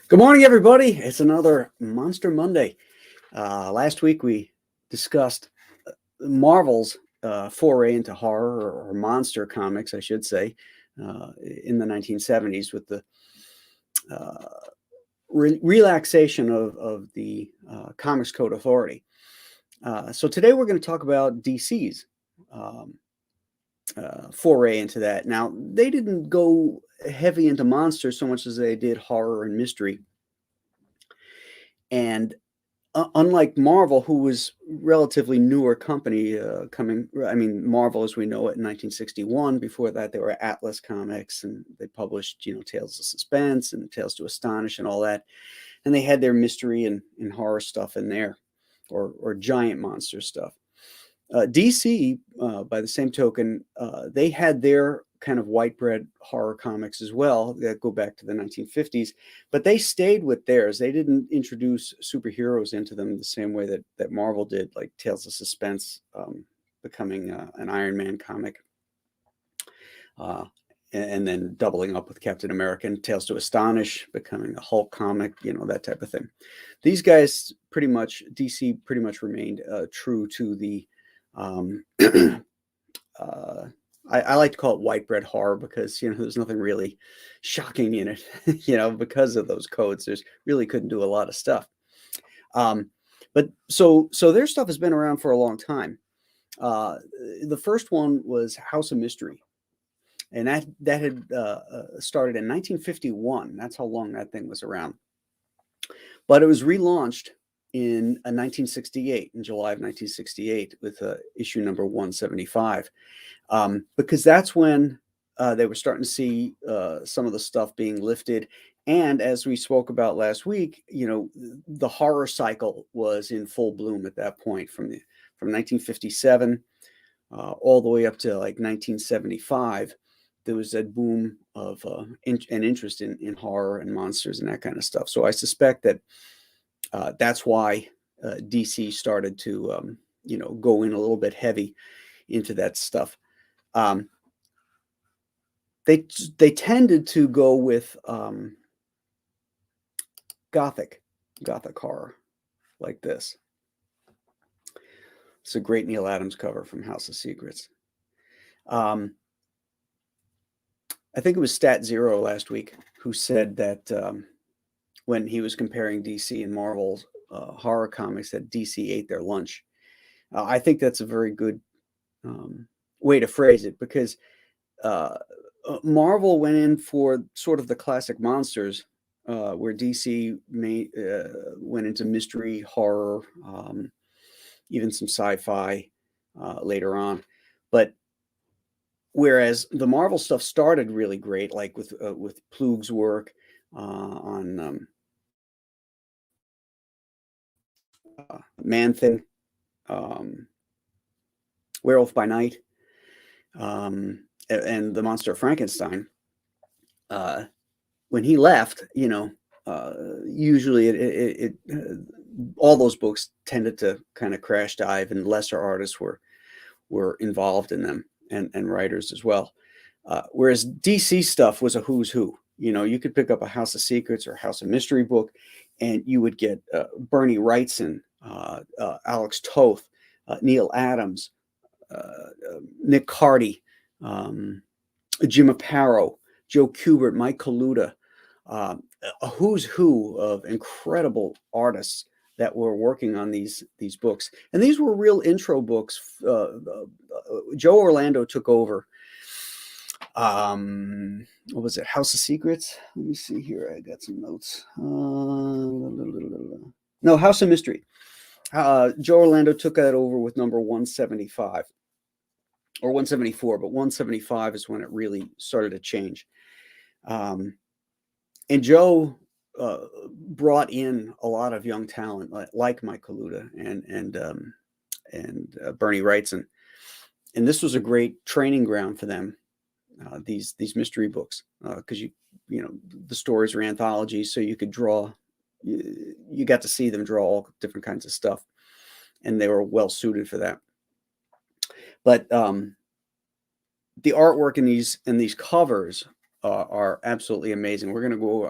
Good morning, everybody. It's another Monster Monday. Last week we discussed Marvel's foray into horror or monster comics, I should say, in the 1970s with the uh, relaxation of the Comics Code Authority. So today we're going to talk about DC's um, foray into that. Now, they didn't go heavy into monsters so much as they did horror and mystery. And unlike Marvel, who was relatively newer company coming, I mean, Marvel as we know it in 1961. Before that, they were Atlas Comics, and they published, Tales of Suspense and Tales to Astonish and all that. And they had their mystery and horror stuff in there, or giant monster stuff. DC, by the same token, they had their kind of white bread horror comics as well that go back to the 1950s, but they stayed with theirs. They didn't introduce superheroes into them the same way that Marvel did, like Tales of Suspense becoming an Iron Man comic, uh, and then doubling up with Captain America, and Tales to Astonish becoming a Hulk comic, that type of thing. These guys DC pretty much remained true to the uh, I like to call it white bread horror because there's nothing really shocking in it, because of those codes. There's really couldn't do a lot of stuff. Um, but so their stuff has been around for a long time. The first one was House of Mystery, and that had started in 1951. That's how long that thing was around. But it was relaunched in 1968, in July of 1968, with issue number 175, because that's when they were starting to see some of the stuff being lifted. And as we spoke about last week, the horror cycle was in full bloom at that point, from 1957 all the way up to like 1975. There was that boom of an interest in horror and monsters and that kind of stuff. So I suspect that that's why DC started to, go in a little bit heavy into that stuff. They tended to go with gothic horror, like this. It's a great Neil Adams cover from House of Secrets. I think it was Stat Zero last week who said that when he was comparing DC and Marvel's horror comics, that DC ate their lunch. I think that's a very good way to phrase it, because Marvel went in for sort of the classic monsters, where DC went into mystery, horror, even some sci-fi later on. But whereas the Marvel stuff started really great, like with Plug's work on Man-Thing, Werewolf by Night, and the Monster of Frankenstein. When he left, usually it all those books tended to kind of crash dive, and lesser artists were involved in them, and writers as well. Whereas DC stuff was a who's who. You could pick up a House of Secrets or House of Mystery book, and you would get Bernie Wrightson, Alex Toth, Neil Adams, Nick Cardy, Jim Aparo, Joe Kubert, Mike Kaluta, a who's who of incredible artists that were working on these books. And these were real intro books. Joe Orlando took over. What was it? House of Secrets? Let me see here. I got some notes. No, House of Mystery. Joe Orlando took that over with number 175 or 174, but 175 is when it really started to change. And Joe brought in a lot of young talent, like Mike Kaluta and Bernie Wrightson, and this was a great training ground for them. These mystery books, because the stories are anthologies, so you could draw. You got to see them draw all different kinds of stuff, and they were well suited for that. But the artwork in these covers are absolutely amazing. We're gonna go.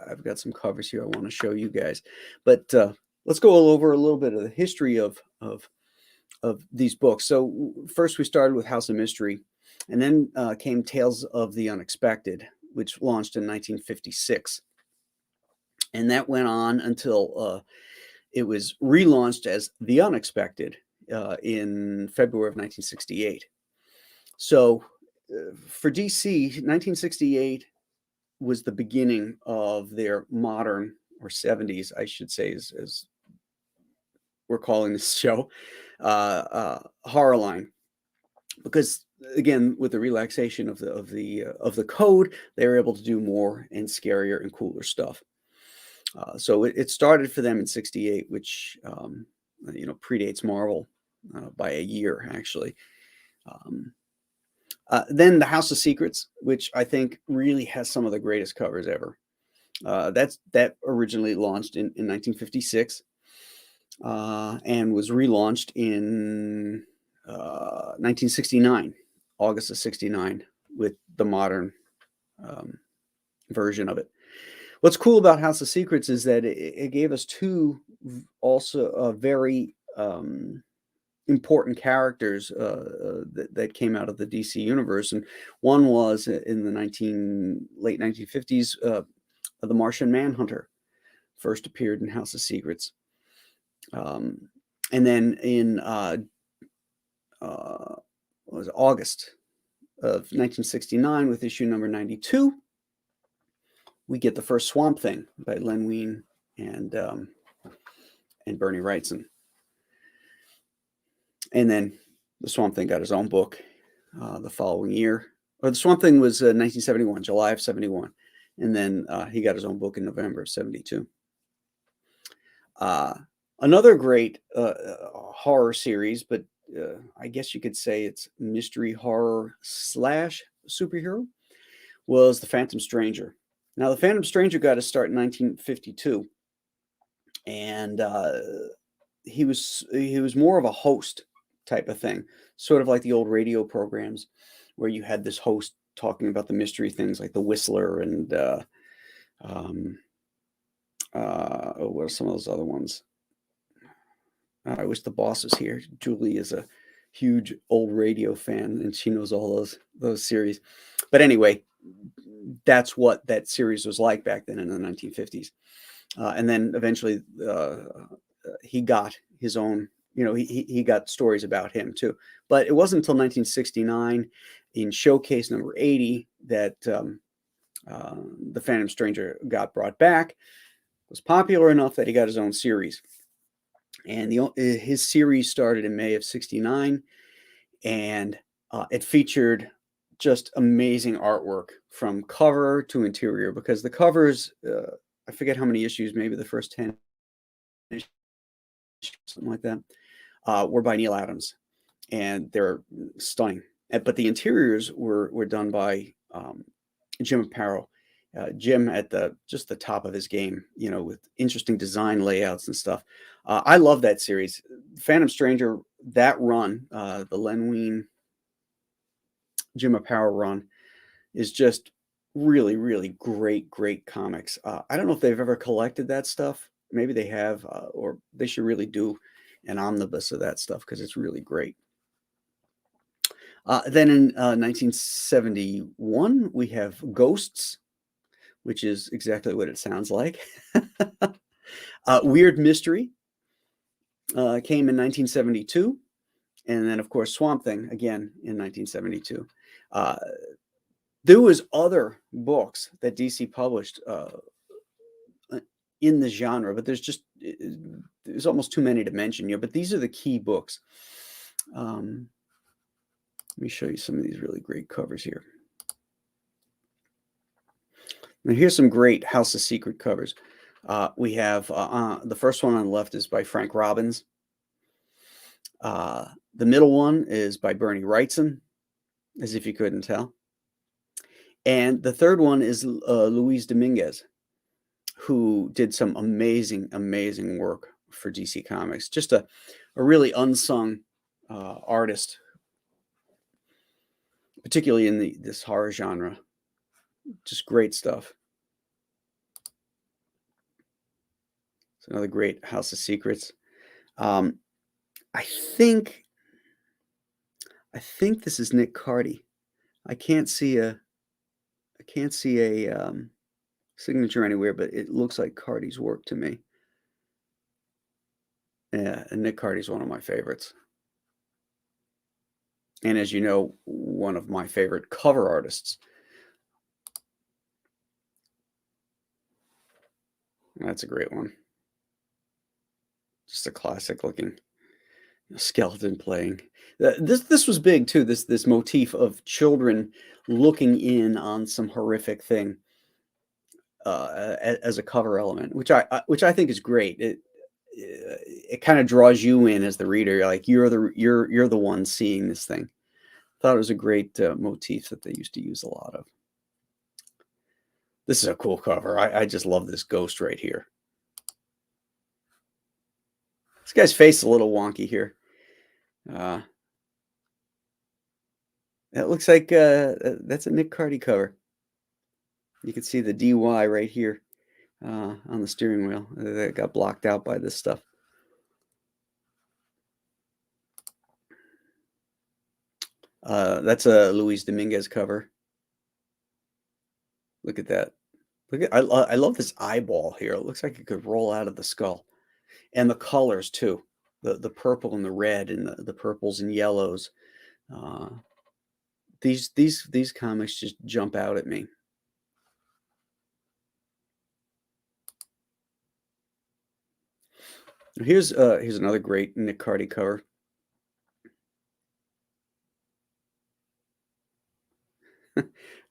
I've got some covers here I want to show you guys, but let's go over a little bit of the history of these books. So first we started with House of Mystery, and then came Tales of the Unexpected, which launched in 1956, and that went on until it was relaunched as The Unexpected in February of 1968. So for DC, 1968 was the beginning of their modern, or 70s, I should say, as we're calling this show, horror line. Because again, with the relaxation of the code, they were able to do more and scarier and cooler stuff. So it started for them in '68, which predates Marvel by a year, actually. Um, then the House of Secrets, which I think really has some of the greatest covers ever. That originally launched in 1956 and was relaunched in 1969, August of '69, with the modern version of it. What's cool about House of Secrets is that it gave us two also very important characters that came out of the DC universe, and one was in the late 1950s. The Martian Manhunter first appeared in House of Secrets, and then in was August of 1969 with issue number 92. We get the first Swamp Thing by Len Wein and Bernie Wrightson. And then the Swamp Thing got his own book the following year. Or the Swamp Thing was 1971, July of '71. And then he got his own book in November of '72. Another great horror series, but I guess you could say it's mystery horror / superhero, was The Phantom Stranger. Now, The Phantom Stranger got his start in 1952, and he was more of a host type of thing, sort of like the old radio programs where you had this host talking about the mystery things like the Whistler and what are some of those other ones? I wish the boss was here. Julie is a huge old radio fan, and she knows all those series. But anyway, that's what that series was like back then in the 1950s. And then eventually he got his own, he got stories about him too. But it wasn't until 1969 in Showcase number 80 that The Phantom Stranger got brought back. It was popular enough that he got his own series. And his series started in May of '69, and it featured just amazing artwork from cover to interior, because the covers, I forget how many issues, maybe the first 10 issues, something like that, were by Neil Adams, and they're stunning. But the interiors were done by Jim Aparo. Jim at just the top of his game, with interesting design layouts and stuff. I love that series. Phantom Stranger, that run, the Len Wein, Jim Aparo run, is just really, really great comics. I don't know if they've ever collected that stuff. Maybe they have, or they should really do an omnibus of that stuff, because it's really great. Then in 1971, we have Ghosts, which is exactly what it sounds like. Weird Mystery came in 1972. And then, of course, Swamp Thing, again, in 1972. There was other books that DC published in the genre, but there's almost too many to mention. But these are the key books. Let me show you some of these really great covers here. Now, here's some great House of Secret covers. We have the first one on the left is by Frank Robbins. The middle one is by Bernie Wrightson, as if you couldn't tell. And the third one is Luis Dominguez, who did some amazing work for DC Comics. Just a really unsung artist, particularly in this horror genre. Just great stuff. It's another great House of Secrets. Um, I think I think this is Nick Cardy. I can't see a I can't see a signature anywhere, but it looks like Cardy's work to me. Yeah, and Nick Cardy's one of my favorites. And as you know, one of my favorite cover artists. That's a great one. Just a classic looking skeleton playing. This was big too. This motif of children looking in on some horrific thing as a cover element, which I think is great. It kind of draws you in as the reader. You're like you're the one seeing this thing. Thought it was a great motif that they used to use a lot of. This is a cool cover. I just love this ghost right here. This guy's face is a little wonky here. That looks like that's a Nick Cardy cover. You can see the DY right here on the steering wheel. That got blocked out by this stuff. That's a Luis Dominguez cover. Look at that. I love this eyeball here. It looks like it could roll out of the skull. And the colors too. The purple and the red and the purples and yellows. These comics just jump out at me. Here's another great Nick Cardy cover.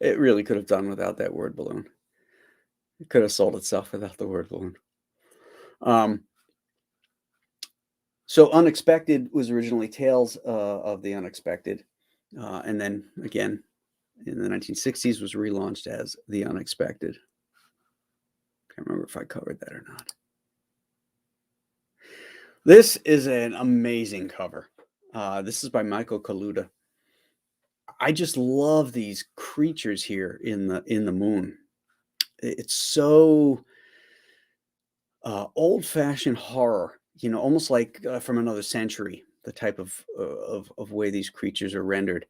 It really could have done without that word balloon. It could have sold itself without the word balloon. So Unexpected was originally Tales of the Unexpected, and then again in the 1960s was relaunched as The Unexpected. Can't remember if I covered that or not. This is an amazing cover. This is by Michael Kaluta. I just love these creatures here in the moon. It's so old-fashioned horror, almost like from another century. The type of way these creatures are rendered,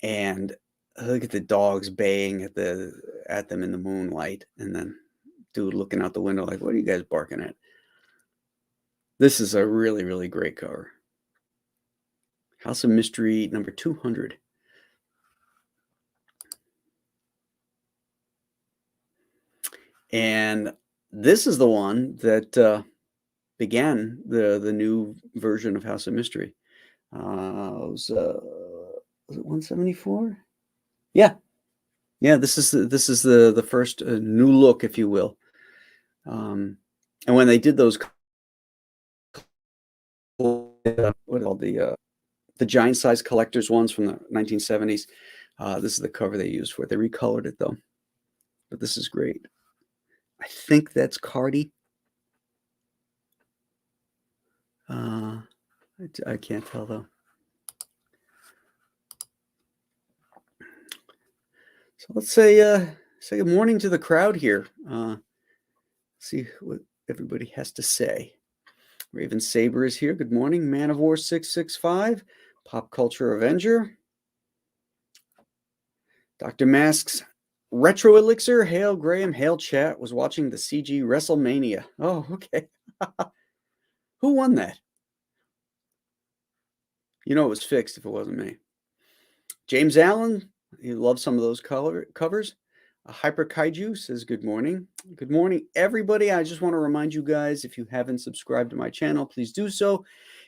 and look at the dogs baying at them in the moonlight, and then dude looking out the window like, "What are you guys barking at?" This is a really, really great cover. House of Mystery number 200. And this is the one that began the new version of House of Mystery. Was it 174? Yeah, yeah. This is the first new look, if you will. And when they did those, what are called the giant size collectors ones from the 1970s. This is the cover they used for it. They recolored it though, but this is great. I think that's Cardi. I can't tell though. So let's say good morning to the crowd here. See what everybody has to say. Raven Saber is here. Good morning. Man of War 665. Pop Culture Avenger. Dr. Masks. Retro Elixir. Hail Graham. Hail chat. Was watching the CG WrestleMania. Oh, okay. Who won that? It was fixed if it wasn't me. James Allen. He loves some of those covers. Hyper Kaiju says, good morning. Good morning, everybody. I just want to remind you guys, if you haven't subscribed to my channel, please do so.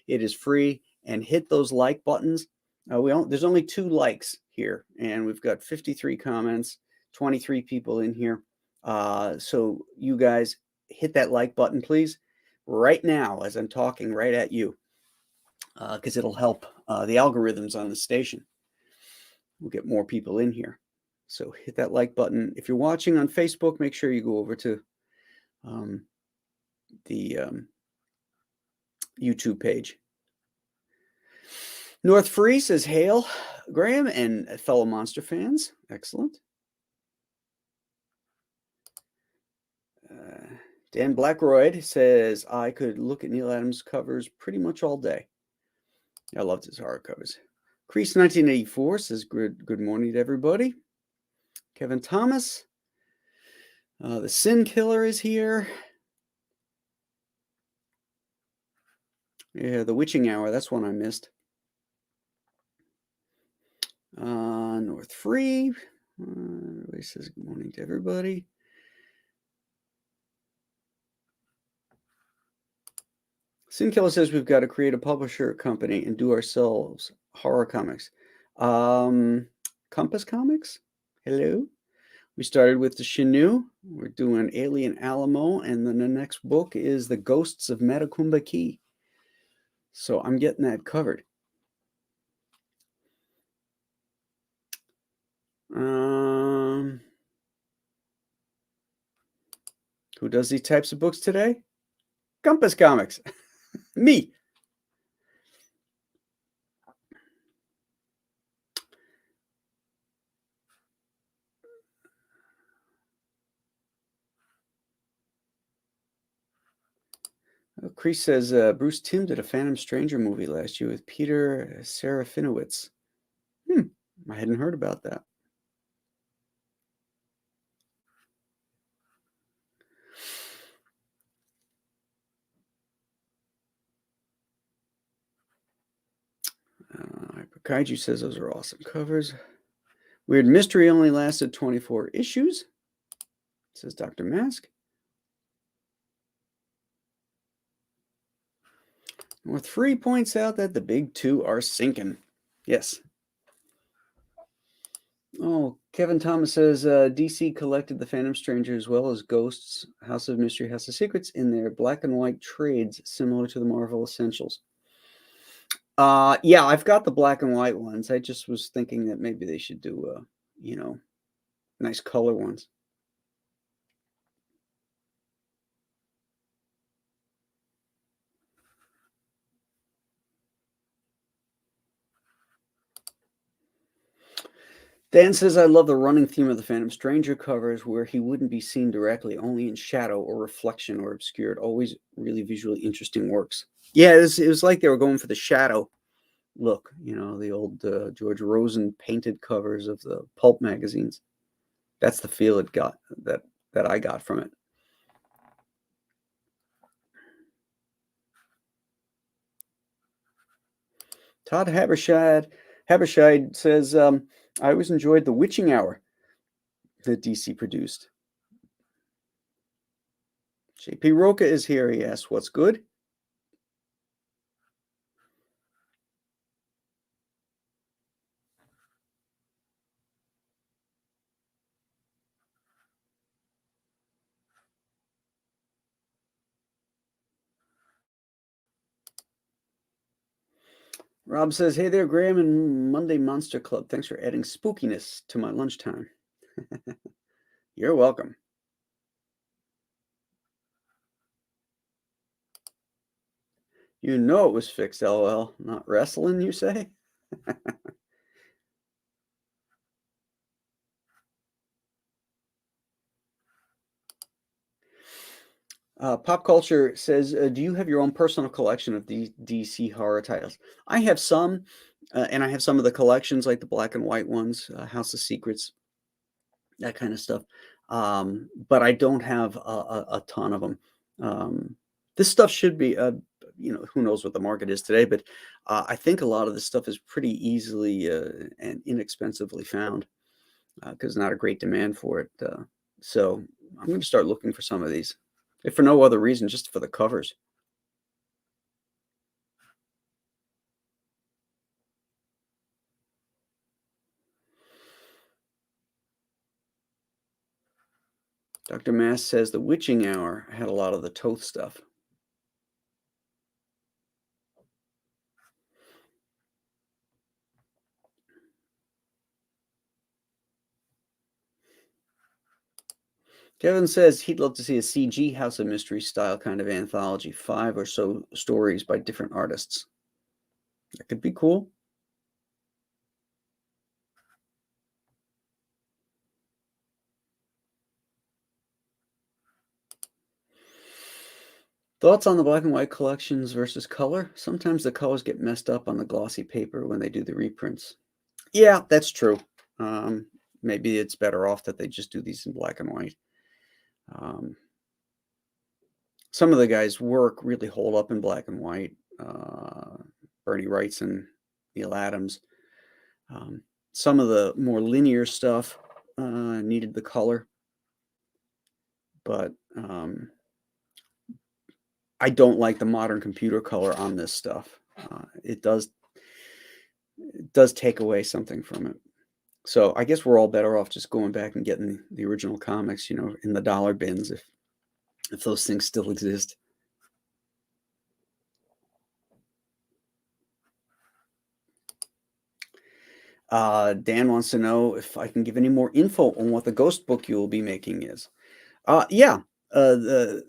It is free, and hit those like buttons. There's only 2 likes here, and we've got 53 comments, 23 people in here. So you guys hit that like button, please, right now as I'm talking right at you, because it'll help the algorithms on the station. We'll get more people in here. So hit that like button. If you're watching on Facebook, make sure you go over to the YouTube page. North Free says, hail, Graham and fellow Monster fans. Excellent. Dan Blackroyd says, I could look at Neil Adams covers pretty much all day. I loved his horror covers. Crease 1984 says, good morning to everybody. Kevin Thomas. The Sin Killer is here. Yeah, The Witching Hour. That's one I missed. North Free. Everybody says good morning to everybody. Sin Killer says we've got to create a publisher company and do ourselves horror comics. Compass Comics? Hello? We started with the Chinu. We're doing Alien Alamo, and then the next book is The Ghosts of Matacumba Key. So I'm getting that covered. Who does these types of books today? Compass Comics. Me. Chris says Bruce Timm did a Phantom Stranger movie last year with Peter Serafinowicz. I hadn't heard about that. Kaiju says those are awesome covers. Weird Mystery only lasted 24 issues, says Dr. Mask. North Free points out that the big two are sinking. Yes. Oh, Kevin Thomas says DC collected the Phantom Stranger as well as Ghosts, House of Mystery, House of Secrets in their black and white trades similar to the Marvel Essentials. Yeah, I've got the black and white ones. I just was thinking that maybe they should do, nice color ones. Dan says, I love the running theme of the Phantom Stranger covers where he wouldn't be seen directly, only in shadow or reflection or obscured. Always really visually interesting works. Yeah, it was like they were going for the shadow look, the old George Rosen painted covers of the pulp magazines. That's the feel it got, that I got from it. Todd Haberscheid says, I always enjoyed The Witching Hour that DC produced. JP Roca is here. He asks, what's good? Rob says, hey there, Graham and Monday Monster Club. Thanks for adding spookiness to my lunchtime. You're welcome. You know it was fixed, LOL. Not wrestling, you say? Pop Culture says, do you have your own personal collection of these DC horror titles? I have some, and I have some of the collections, like the black and white ones, House of Secrets, that kind of stuff. But I don't have a ton of them. This stuff should be, who knows what the market is today, but I think a lot of this stuff is pretty easily and inexpensively found because not a great demand for it. So I'm going to start looking for some of these, if for no other reason, just for the covers. Dr. Mass says the Witching Hour had a lot of the Toth stuff. Kevin says he'd love to see a CG House of Mystery style kind of anthology, 5 or so stories by different artists. That could be cool. Thoughts on the black and white collections versus color? Sometimes the colors get messed up on the glossy paper when they do the reprints. Yeah, that's true. Um, Maybe it's better off that they just do these in black and white. Um, some of the guys' work really hold up in black and white. Bernie Wrights and Neil Adams. Um, some of the more linear stuff needed the color, but I don't like the modern computer color on this stuff. It does take away something from it. So I guess we're all better off just going back and getting the original comics, in the dollar bins if those things still exist. Dan wants to know if I can give any more info on what the ghost book you will be making is. Yeah, the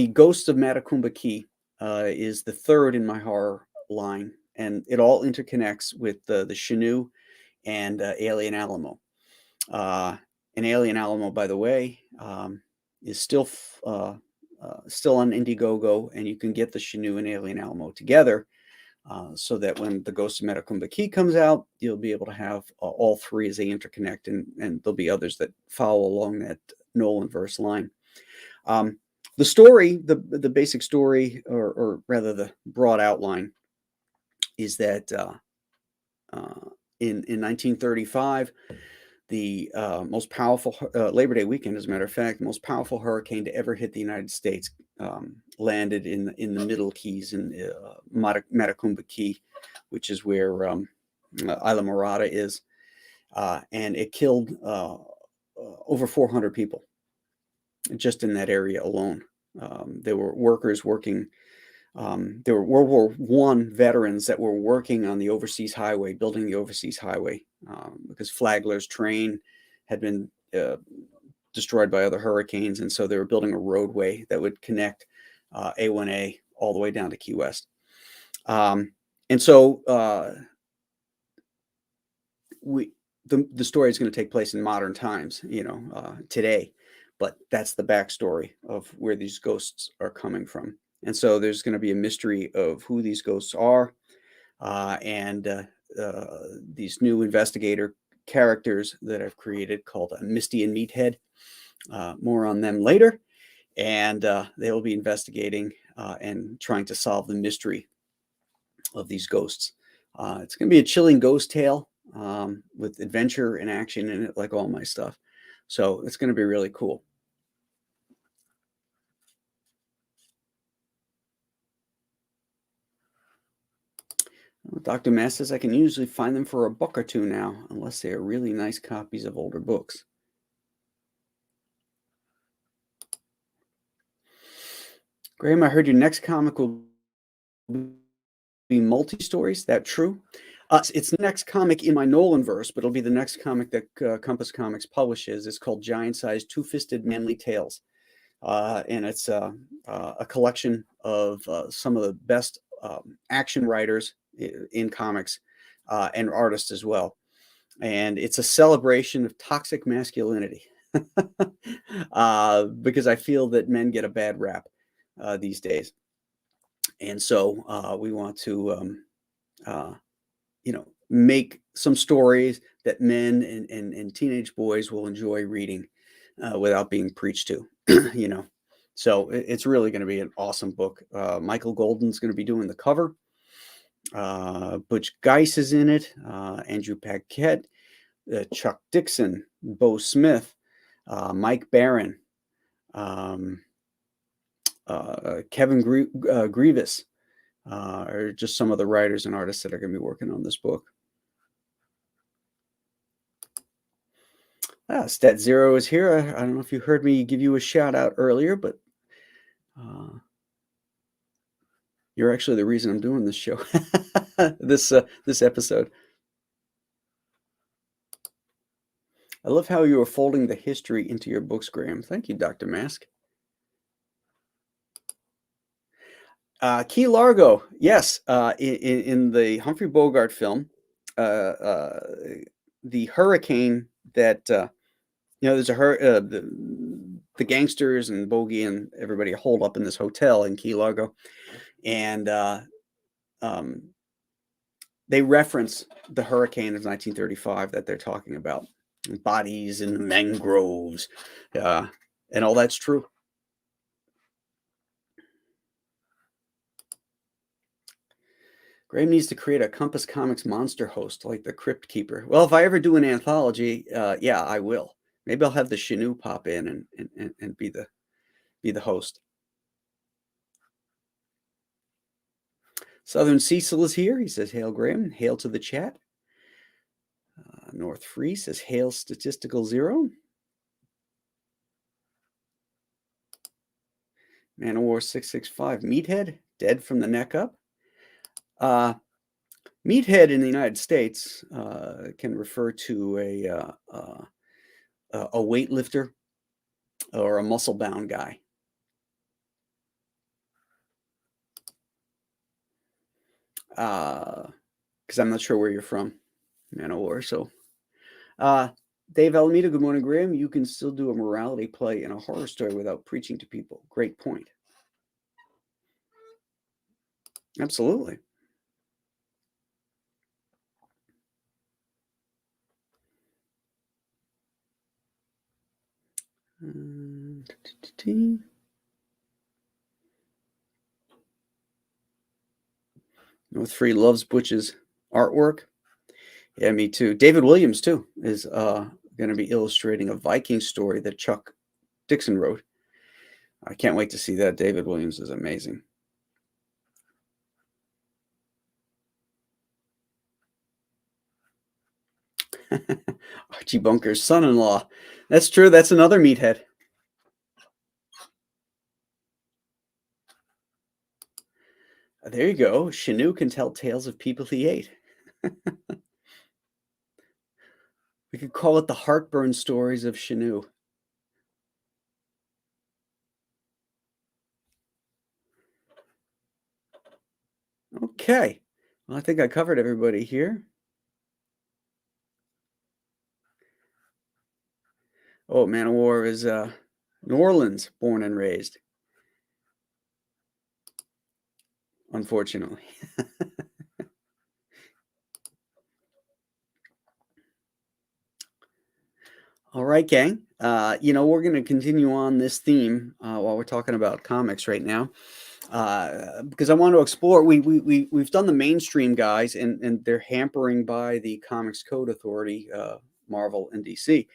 Ghost of Matacumba Key is the third in my horror line, and it all interconnects with the Chinook and Alien Alamo. Uh, and Alien Alamo, by the way, is still on Indiegogo, and you can get the Chinook and Alien Alamo together, so that when the Ghost of Metacumba Key comes out, you'll be able to have all three as they interconnect, and there'll be others that follow along that Nolan verse line. The story, the basic story, or rather the broad outline, is that in 1935, the most powerful Labor Day weekend, as a matter of fact, the most powerful hurricane to ever hit the United States landed in the Middle Keys in Matacumba Key, which is where Isla Morada is, and it killed over 400 people just in that area alone. There were workers working. There were World War I veterans that were working on the overseas highway, building the overseas highway, because Flagler's train had been destroyed by other hurricanes, and so they were building a roadway that would connect A1A all the way down to Key West. And so the story is going to take place in modern times, today, but that's the backstory of where these ghosts are coming from. And so there's going to be a mystery of who these ghosts are, and these new investigator characters that I've created called Misty and Meathead. More on them later. And they will be investigating and trying to solve the mystery of these ghosts. It's going to be a chilling ghost tale with adventure and action in it, like all my stuff. So it's going to be really cool. Dr. Mass says I can usually find them for $1 or $2 now, unless they are really nice copies of older books. Graham, I heard your next comic will be multi-stories. That true? It's the next comic in my Nolan verse, but it'll be the next comic that Compass Comics publishes. It's called Giant Size Two-Fisted Manly Tales. And it's a collection of some of the best action writers in comics and artists as well. And it's a celebration of toxic masculinity because I feel that men get a bad rap these days. And so we want to, make some stories that men and teenage boys will enjoy reading without being preached to, So it's really going to be an awesome book. Michael Golden's going to be doing the cover. Butch Geis is in it. Andrew Paquette, Chuck Dixon, Bo Smith, Mike Barron, Kevin Grievous, are just some of the writers and artists that are going to be working on this book. Stat Zero is here. I don't know if you heard me give you a shout out earlier, but you're actually the reason I'm doing this show, this episode. I love how you are folding the history into your books, Graham. Thank you, Dr. Mask. Key Largo, yes. In the Humphrey Bogart film, the hurricane that there's the gangsters and Bogey and everybody hold up in this hotel in Key Largo, and um, they reference the hurricane of 1935 that they're talking about, bodies in the mangroves, uh, and all that's true. Graham needs to create a Compass Comics monster host like the Crypt Keeper. Well, if I ever do an anthology, yeah, I will. Maybe I'll have the Shanu pop in and be the host. Southern Cecil is here. He says, "Hail Graham, hail to the chat." North Free says, "Hail Statistical Zero." Man of War 665, Meathead, dead from the neck up. Meathead in the United States can refer to a weightlifter or a muscle-bound guy. Because I'm not sure where you're from, Man of War. So, Dave Alameda, good morning, Graham. You can still do a morality play in a horror story without preaching to people. Great point. Absolutely. North Free loves Butch's artwork. Yeah, me too. David Williams, too, is going to be illustrating a Viking story that Chuck Dixon wrote. I can't wait to see that. David Williams is amazing. Archie Bunker's son-in-law. That's true. That's another meathead. There you go. Shanu can tell tales of people he ate. We could call it the heartburn stories of Shanu. Okay. Well, I think I covered everybody here. Oh, Man of War is New Orleans, born and raised. Unfortunately. All right, gang. We're going to continue on this theme while we're talking about comics right now, because I want to explore. We've done the mainstream guys, and they're hampering by the Comics Code Authority, Marvel and DC.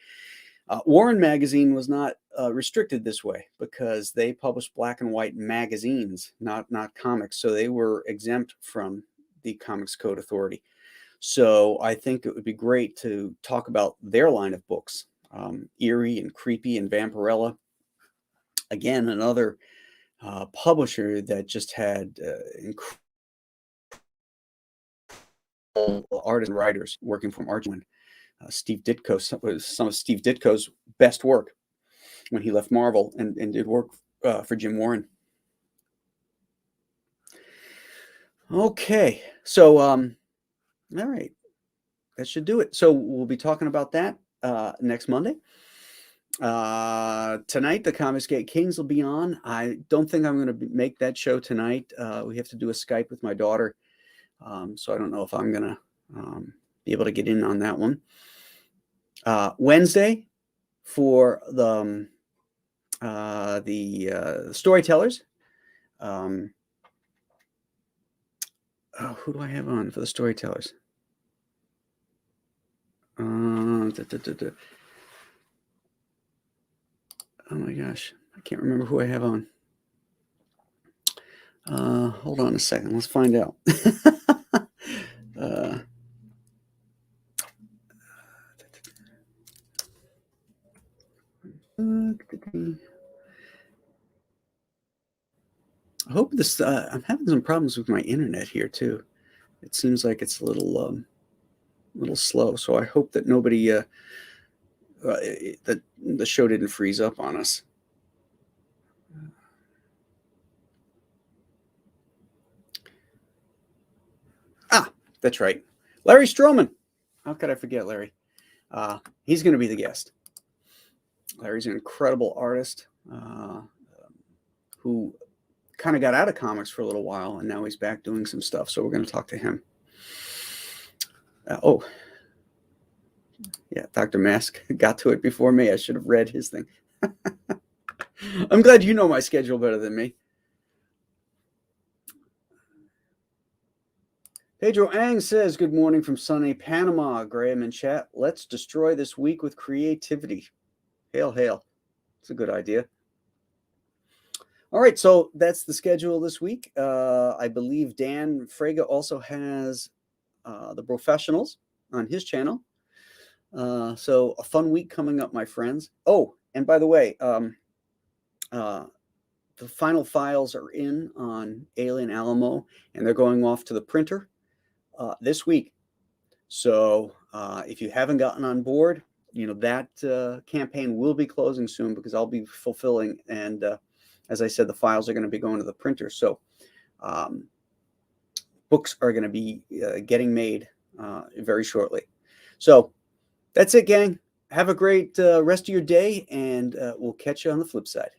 Warren Magazine was not restricted this way because they published black and white magazines, not comics, so they were exempt from the Comics Code Authority. So I think it would be great to talk about their line of books. Eerie and Creepy and Vampirella. Again, another publisher that just had incredible artists and writers working from Archman. Steve Ditko was some of Steve Ditko's best work when he left Marvel and did work for Jim Warren. Okay, so all right, that should do it. So we'll be talking about that next Monday. Tonight, the Comicsgate Kings will be on. I don't think I'm going to make that show tonight. We have to do a Skype with my daughter, so I don't know if I'm going to be able to get in on that one. Wednesday for the storytellers. Who do I have on for the storytellers? Oh my gosh, I can't remember who I have on. Hold on a second. Let's find out. I hope this. I'm having some problems with my internet here too. It seems like it's a little slow. So I hope that nobody that the show didn't freeze up on us. That's right. Larry Strowman. How could I forget Larry? He's going to be the guest. Larry's an incredible artist who kind of got out of comics for a little while, and now he's back doing some stuff. So we're going to talk to him. Yeah, Dr. Mask got to it before me. I should have read his thing. I'm glad you know my schedule better than me. Pedro Ang says, good morning from sunny Panama. Graham in chat. Let's destroy this week with creativity. Hail, hail. It's a good idea. All right, so that's the schedule this week. I believe Dan Frega also has The Professionals on his channel. So a fun week coming up, my friends. Oh, and by the way, the final files are in on Alien Alamo, and they're going off to the printer this week. So if you haven't gotten on board, that campaign will be closing soon because I'll be fulfilling. And as I said, the files are going to be going to the printer. So books are going to be getting made very shortly. So that's it, gang. Have a great rest of your day, and we'll catch you on the flip side.